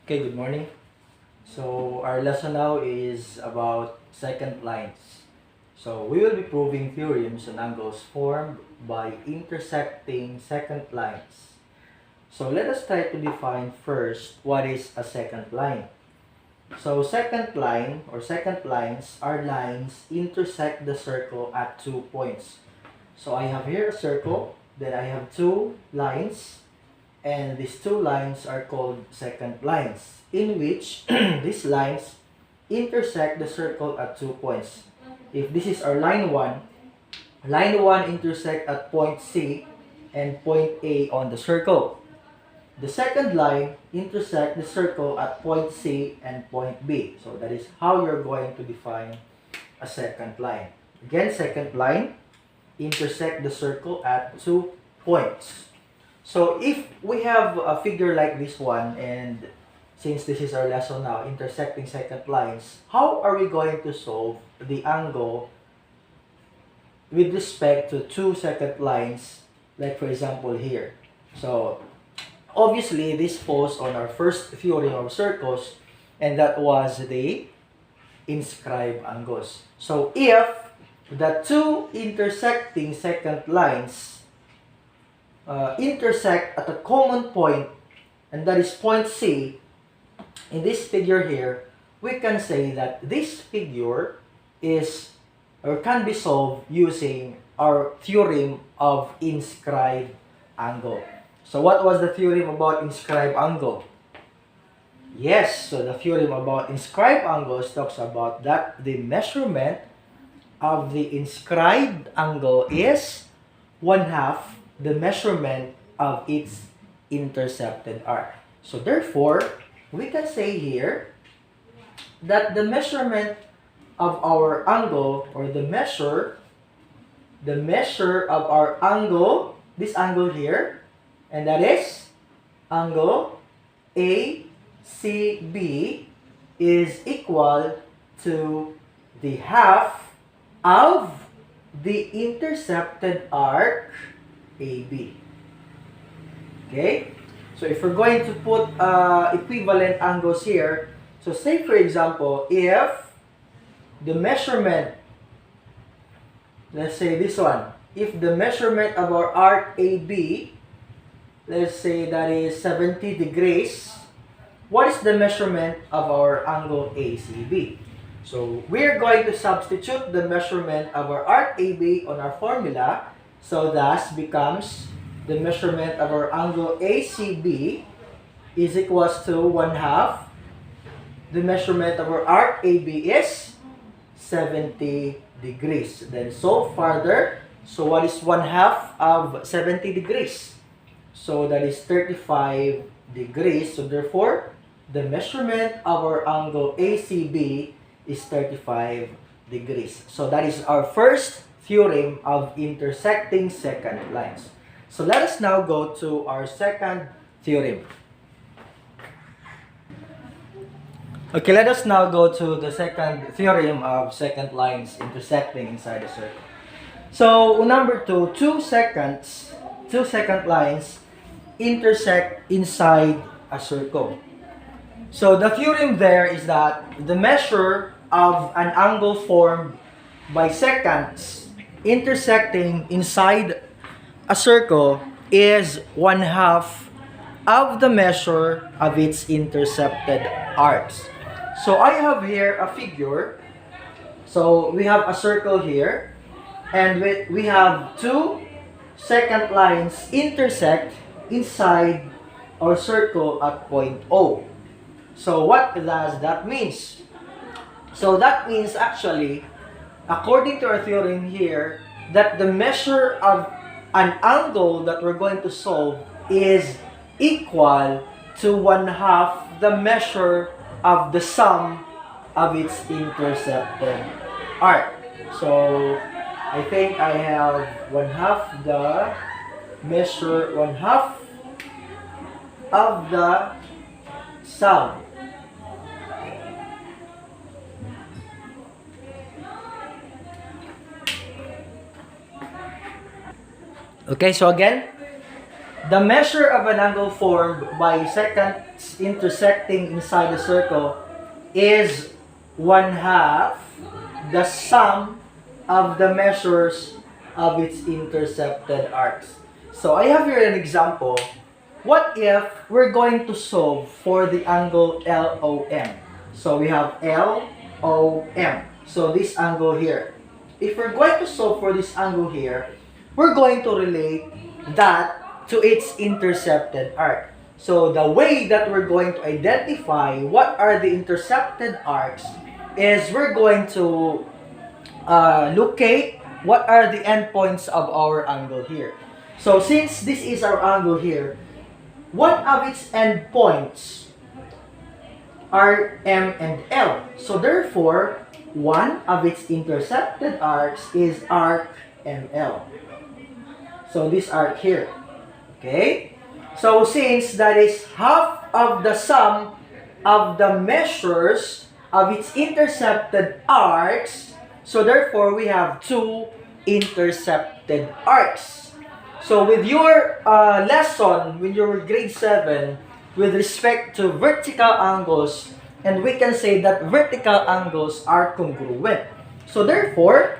Okay, good morning. So our lesson now is about secant lines. So we will be proving theorems on angles formed by intersecting secant lines. So let us try to define first what is a secant line. So secant line or secant lines are lines intersect the circle at 2 points. So I have here a circle, then I have two lines, and these two lines are called secant lines, in which these lines intersect the circle at 2 points. If this is our line 1 intersect at point C and point A on the circle. The second line intersect the circle at point C and point B. So that is how you're going to define a secant line. Again, secant line intersect the circle at 2 points. So if we have a figure like this one, and since this is our lesson now, intersecting secant lines, how are we going to solve the angle with respect to two secant lines, like for example here? So obviously this falls on our first theorem of circles, and that was the inscribed angles. So if the two intersecting secant lines intersect at a common point, and that is point C, in this figure here, we can say that this figure is or can be solved using our theorem of inscribed angle. So what was the theorem about inscribed angle? Yes, so the theorem about inscribed angles talks about that the measurement of the inscribed angle is 1/2 the measurement of its intercepted arc. So therefore, we can say here that the measurement of our angle, or the measure of our angle, this angle here, and that is angle ACB, is equal to the half of the intercepted arc AB. Okay? So if we're going to put equivalent angles here, so say for example, if the measurement, let's say this one, if the measurement of our arc AB, let's say that is 70 degrees, what is the measurement of our angle ACB? So we're going to substitute the measurement of our arc AB on our formula. So thus becomes the measurement of our angle ACB is equals to 1/2. The measurement of our arc AB is 70 degrees. Then solve further. So what is 1/2 of 70 degrees? So that is 35 degrees. So therefore, the measurement of our angle ACB is 35 degrees. So that is our first theorem of intersecting secant lines. So let us now go to our second theorem. Okay, let us now go to the second theorem of secant lines intersecting inside a circle. So number 2, two secant lines intersect inside a circle. So the theorem there is that the measure of an angle formed by secants intersecting inside a circle is 1/2 of the measure of its intercepted arcs. So I have here a figure. So we have a circle here, and we have two secant lines intersect inside our circle at point O. So what does that mean? So that means actually, according to our theorem here, that the measure of an angle that we're going to solve is equal to 1/2 the measure of the sum of its intercepted arc. So I think I have 1/2 the measure, 1/2 of the sum. Okay, so again, The measure of an angle formed by secants intersecting inside the circle is 1/2 the sum of the measures of its intercepted arcs. So I have here an example. What if we're going to solve for the angle LOM? So we have LOM. So this angle here. If we're going to solve for this angle here, we're going to relate that to its intercepted arc. So the way that we're going to identify what are the intercepted arcs is we're going to locate what are the endpoints of our angle here. So since this is our angle here, one of its endpoints are M and L. So therefore, one of its intercepted arcs is arc ML. So this arc here. Okay? So since that is half of the sum of the measures of its intercepted arcs, so therefore we have two intercepted arcs. So with your lesson, when you were grade 7, with respect to vertical angles, and we can say that vertical angles are congruent. So therefore,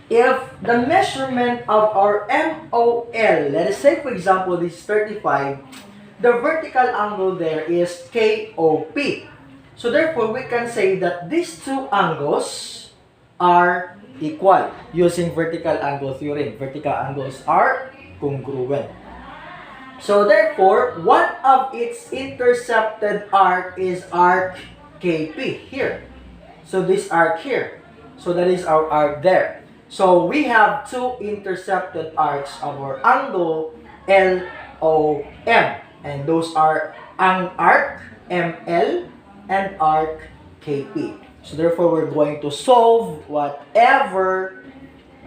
if the measurement of our MOL, let us say for example this is 35, the vertical angle there is KOP. So therefore, we can say that these two angles are equal using vertical angle theorem. Vertical angles are congruent. So therefore, one of its intercepted arc is arc KP here. So this arc here. So that is our arc there. So we have two intercepted arcs of our angle LOM. And those are arc ML and arc KP. So therefore, we're going to solve whatever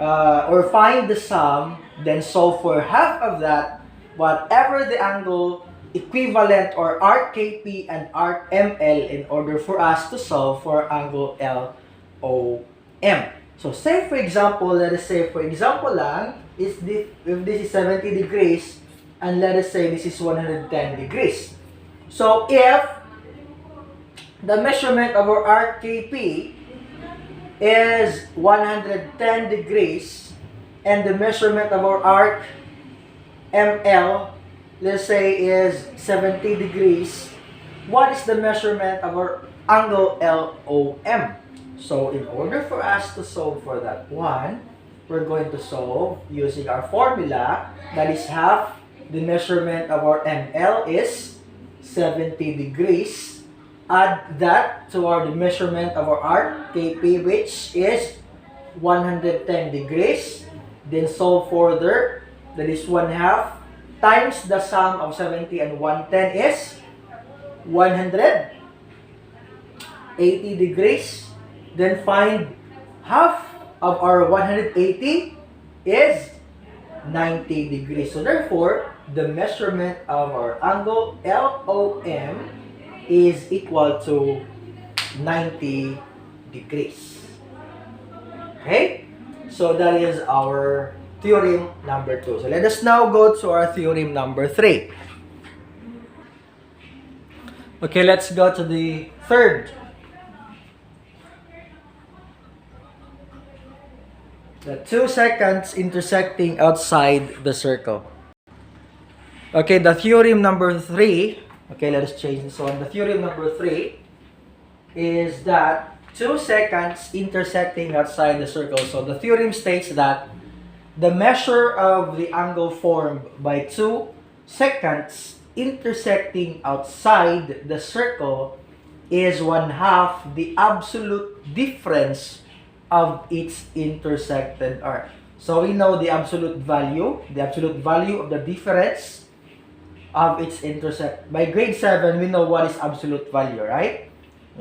or find the sum, then solve for half of that, whatever the angle equivalent or arc KP and arc ML in order for us to solve for angle LOM. So say for example, let us say for example lang, if this is 70 degrees and let us say this is 110 degrees. So if the measurement of our arc KP is 110 degrees and the measurement of our arc ML, let's say, is 70 degrees, what is the measurement of our angle LOM? So in order for us to solve for that one, we're going to solve using our formula, that is half the measurement of our ML is 70 degrees. Add that to the measurement of our arc KP, which is 110 degrees. Then solve further, that is 1/2 times the sum of 70 and 110 is 180 degrees. Then find half of our 180 is 90 degrees. So therefore, the measurement of our angle LOM is equal to 90 degrees. Okay? So that is our theorem number 2. So let us now go to our theorem number 3. Okay, let's go to the third. The 2 secants intersecting outside the circle. Okay, the theorem number 3. Okay, let us change this one. The theorem number 3 is that 2 secants intersecting outside the circle. So the theorem states that the measure of the angle formed by 2 secants intersecting outside the circle is 1/2 the absolute difference of its intersected arc. So we know the absolute value of the difference of its intersect. By grade 7, we know what is absolute value, right?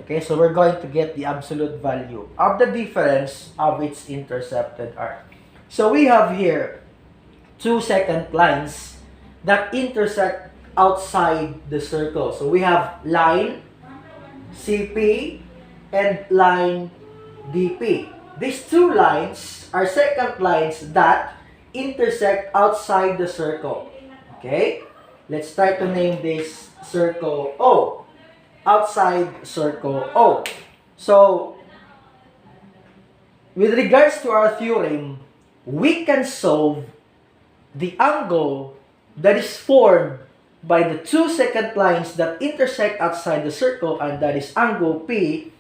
Okay, so we're going to get the absolute value of the difference of its intercepted arc. So we have here 2 secant lines that intersect outside the circle. So we have line CP and line DP. These 2 lines are secant lines that intersect outside the circle. Okay? Let's try to name this circle O. Outside circle O. So, with regards to our theorem, we can solve the angle that is formed by the two secant lines that intersect outside the circle, and that is angle P,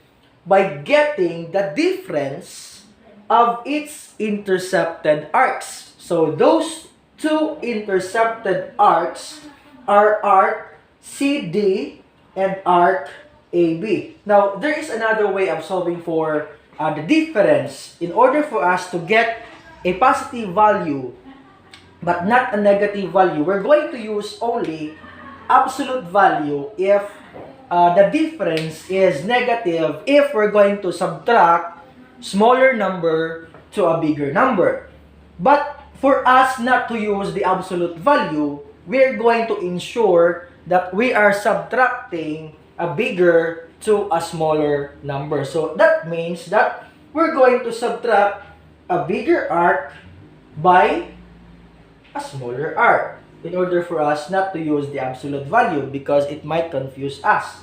by getting the difference of its intercepted arcs. So those two intercepted arcs are arc CD and arc AB. Now, there is another way of solving for the difference. In order for us to get a positive value but not a negative value, we're going to use only absolute value if the difference is negative, if we're going to subtract smaller number to a bigger number. But for us not to use the absolute value, we're going to ensure that we are subtracting a bigger to a smaller number. So that means that we're going to subtract a bigger arc by a smaller arc in order for us not to use the absolute value because it might confuse us.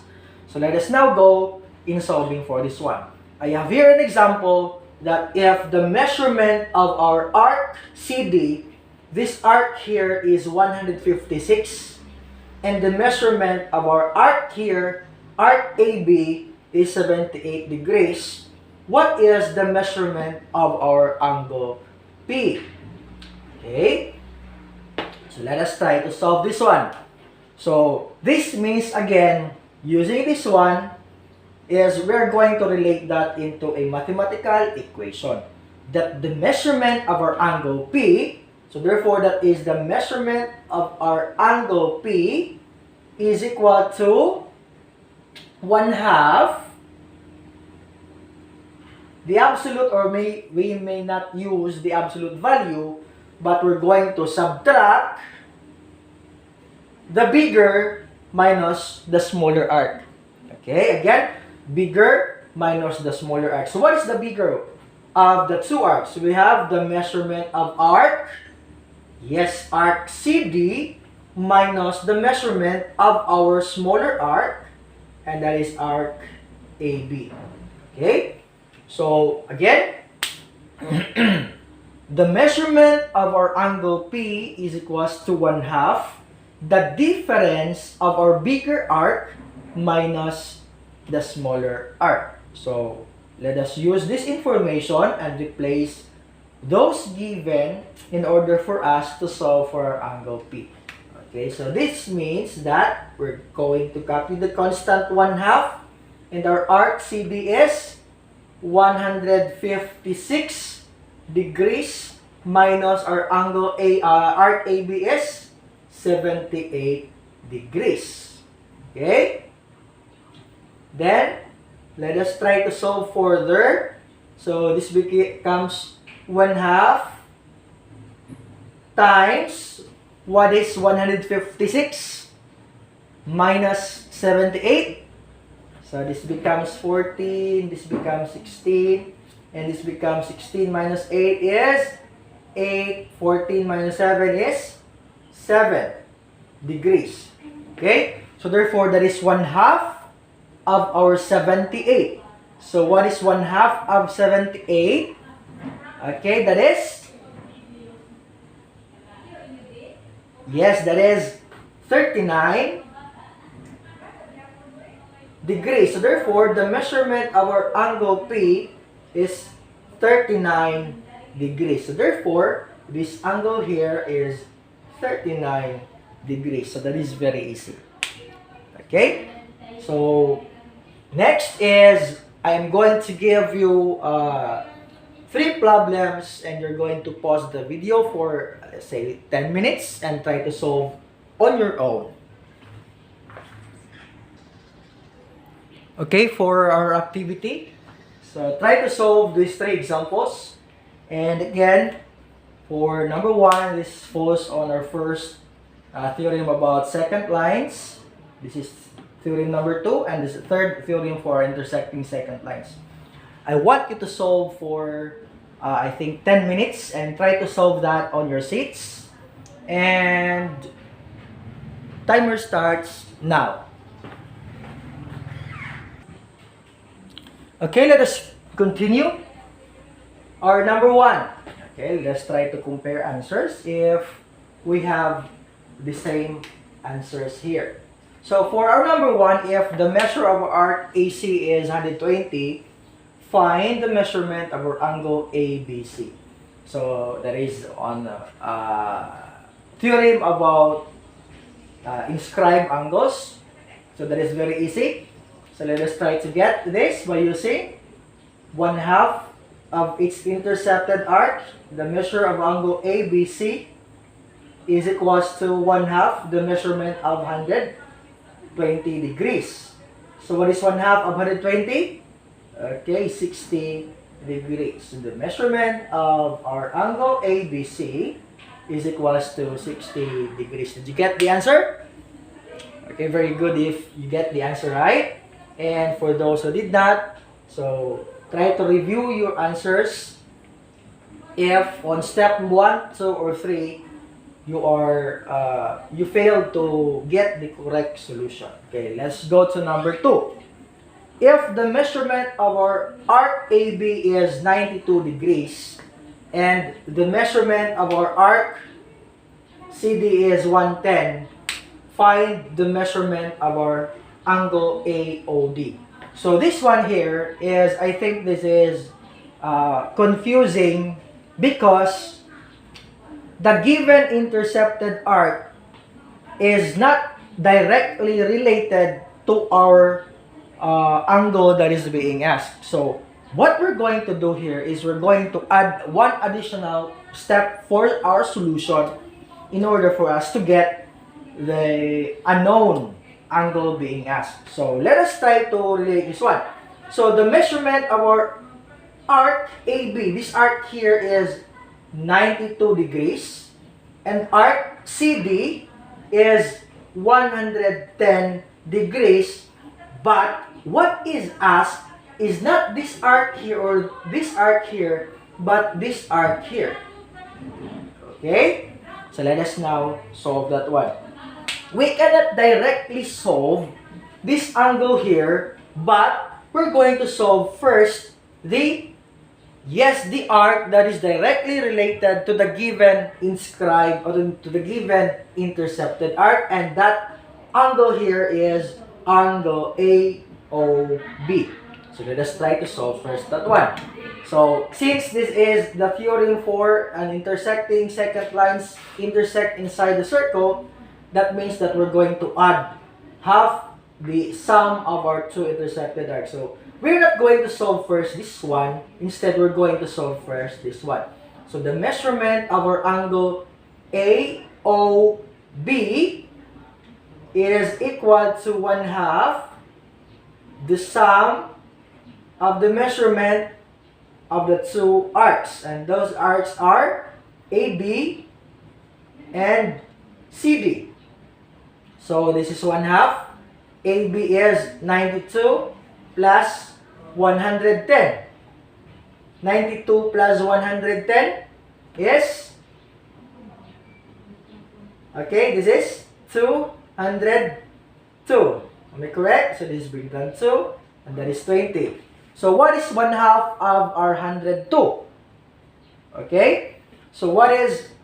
So let us now go in solving for this one. I have here an example that if the measurement of our arc CD, this arc here is 156, and the measurement of our arc here, arc AB, is 78 degrees, what is the measurement of our angle P? Okay? So let us try to solve this one. So this means, again, using this one, is we're going to relate that into a mathematical equation. That the measurement of our angle P, so therefore that is the measurement of our angle P is equal to 1/2 the absolute, or we may not use the absolute value, but we're going to subtract the bigger minus the smaller arc. Okay, again, bigger minus the smaller arc. So what is the bigger of the two arcs? We have the measurement of arc, yes, arc CD, minus the measurement of our smaller arc, and that is arc AB. Okay, so again, the measurement of our angle P is equals to 1/2 the difference of our bigger arc minus the smaller arc. So let us use this information and replace those given in order for us to solve for our angle P. Okay, so this means that we're going to copy the constant 1/2, and our arc CD is 156 degrees minus our angle arc AB is 78 degrees. Okay? Then, let us try to solve further. So, this becomes 1/2 times what is 156 minus 78. So, this becomes 14, this becomes 16, and this becomes 16 minus 8 is 8. 14 minus 7 is 7 degrees. Okay? So, therefore, that is 1/2 of our 78. So, what is 1/2 of 78? Okay, that is? Yes, that is 39 degrees. So, therefore, the measurement of our angle P is 39 degrees. So, therefore, this angle here is 39 degrees. So, that is very easy. Okay? So, next is, I am going to give you 3 problems, and you're going to pause the video for, let's say, 10 minutes and try to solve on your own. Okay, for our activity, so try to solve these 3 examples. And again, for number 1, this falls on our first theorem about secant lines. This is theorem number 2, and this is the third theorem for intersecting secant lines. I want you to solve for, I think, 10 minutes and try to solve that on your seats. And Timer starts now. Okay, let us continue. Our number 1. Okay, let's try to compare answers if we have the same answers here. So for our number 1, if the measure of our arc AC is 120, find the measurement of our angle ABC. So that is on theorem about inscribed angles. So that is very easy. So let us try to get this by using 1/2 of its intercepted arc. The measure of angle ABC is equals to 1/2 the measurement of 120 degrees. So what is 1/2 of 120? Okay, 60 degrees. So the measurement of our angle ABC is equals to 60 degrees. Did you get the answer? Okay, very good if you get the answer right. And for those who did not, so try to review your answers. If on step 1, 2, or 3, you failed to get the correct solution. Okay, let's go to number 2. If the measurement of our arc AB is 92 degrees and the measurement of our arc CD is 110, find the measurement of our angle AOD. So this one here is, I think this is confusing because the given intercepted arc is not directly related to our angle that is being asked. So what we're going to do here is we're going to add one additional step for our solution in order for us to get the unknown angle being asked. So let us try to relate this one. So the measurement of our arc AB, this arc here is 92 degrees and arc CD is 110 degrees, but what is asked is not this arc here or this arc here, but this arc here. Okay? So let us now solve that one. We cannot directly solve this angle here, but we're going to solve first the arc that is directly related to the given inscribed or to the given intercepted arc, and that angle here is angle AOB. So let us try to solve first that one. So since this is the theorem for an intersecting secant lines intersect inside the circle, that means that we're going to add half the sum of our two intersected arcs. So we're not going to solve first this one. Instead, we're going to solve first this one. So the measurement of our angle AOB is equal to 1/2 the sum of the measurement of the two arcs. And those arcs are AB and CD. So this is 1/2. AB is 92 plus 110. 92 plus 110 is, okay, this is 202. Am I correct? So this is bring down 2, and that is 20. So what is 1/2 of our 102? Okay? So what is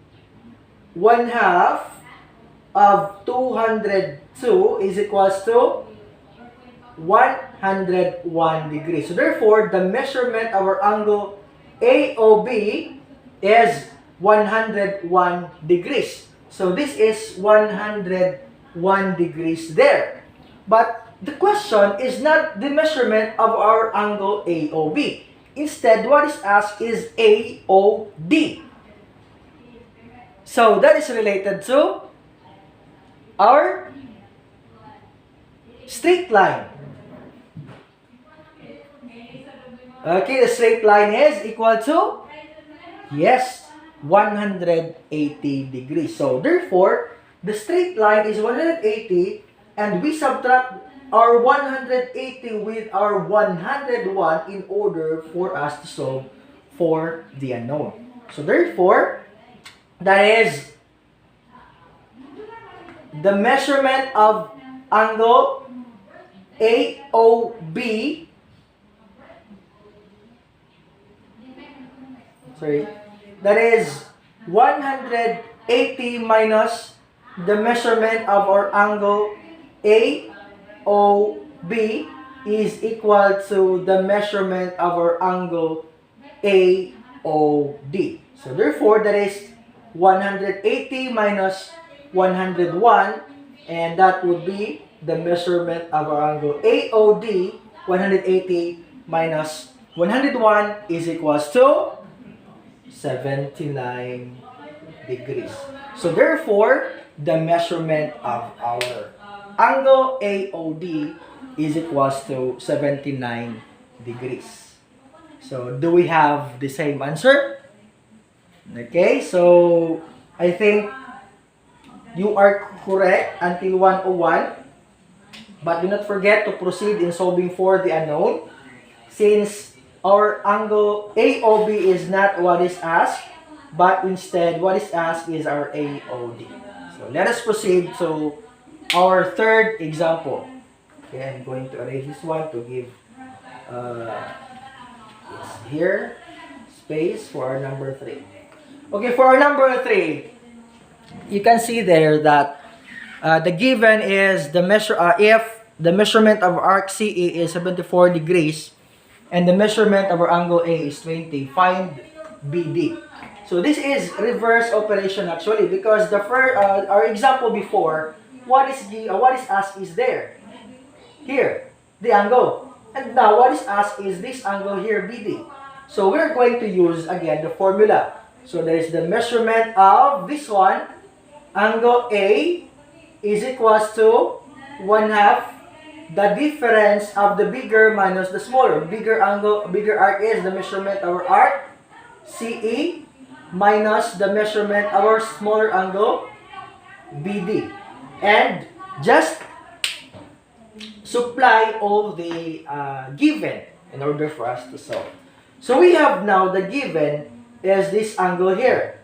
1/2 of 202 is equals to 101 degrees. So therefore, the measurement of our angle AOB is 101 degrees. So this is 101 degrees there. But the question is not the measurement of our angle AOB. Instead, what is asked is AOD. So that is related to our straight line. Okay, the straight line is equal to, yes, 180 degrees. So therefore, the straight line is 180, and we subtract our 180 with our 101 in order for us to solve for the unknown. So therefore, that is the measurement of angle AOB, that is 180 minus the measurement of our angle AOB is equal to the measurement of our angle AOD. So therefore, that is 180 minus 101, and that would be the measurement of our angle AOD. 180 minus 101 is equals to 79 degrees. So therefore, the measurement of our angle AOD is equals to 79 degrees. So do we have the same answer? Okay, so I think you are correct until 101. But do not forget to proceed in solving for the unknown, since our angle AOB is not what is asked, but instead what is asked is our AOD. So let us proceed to our third example. Okay, I'm going to erase this one to give here space for our number 3. Okay, for our number 3, you can see there that the given is the if the measurement of arc CE is 74 degrees and the measurement of our angle A is 20, find BD. So this is reverse operation actually, because the first our example before, what is asked is there. Here, the angle. And now what is asked is this angle here, BD. So we're going to use again the formula. So there is the measurement of this one, angle A is equals to 1/2 the difference of the bigger minus the smaller. Bigger arc is the measurement of our arc, CE, minus the measurement of our smaller angle, BD. And just supply all the given in order for us to solve. So we have now the given is this angle here.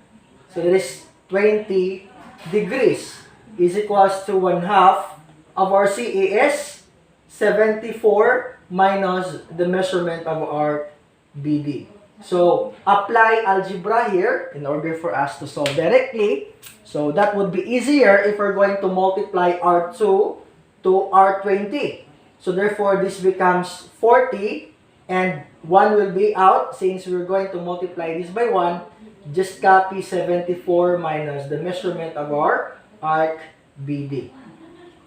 So that is 20 degrees is equals to 1/2 of our CE is 74 minus the measurement of our BD. So apply algebra here in order for us to solve directly. So that would be easier if we're going to multiply R2 to R20. So therefore this becomes 40 and 1 will be out. Since we're going to multiply this by 1, just copy 74 minus the measurement of our arc BD.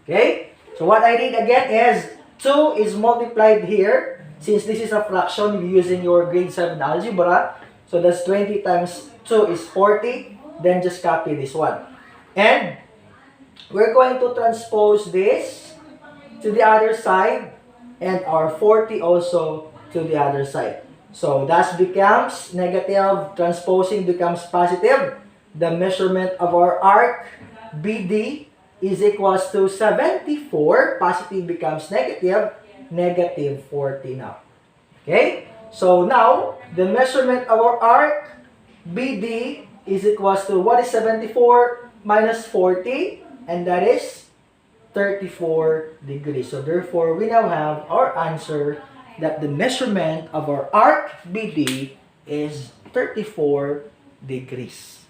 Okay? So what I did again is 2 is multiplied here. Since this is a fraction using your grade 7 algebra, so that's 20 times 2 is 40. Then just copy this one. And we're going to transpose this to the other side and our 40 also to the other side. So that becomes negative, transposing becomes positive. The measurement of our arc BD is equals to 74, positive becomes negative, negative 40 now. Okay? So now, the measurement of our arc BD is equals to, what is 74 minus 40? And that is 34 degrees. So therefore, we now have our answer that the measurement of our arc BD is 34 degrees.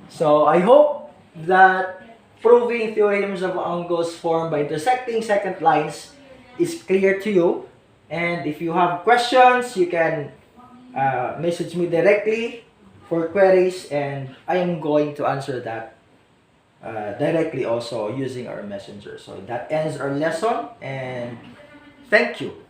So I hope that proving theorems of angles formed by intersecting secant lines is clear to you. And if you have questions, you can message me directly for queries, and I am going to answer that directly also using our messenger. So that ends our lesson, and thank you.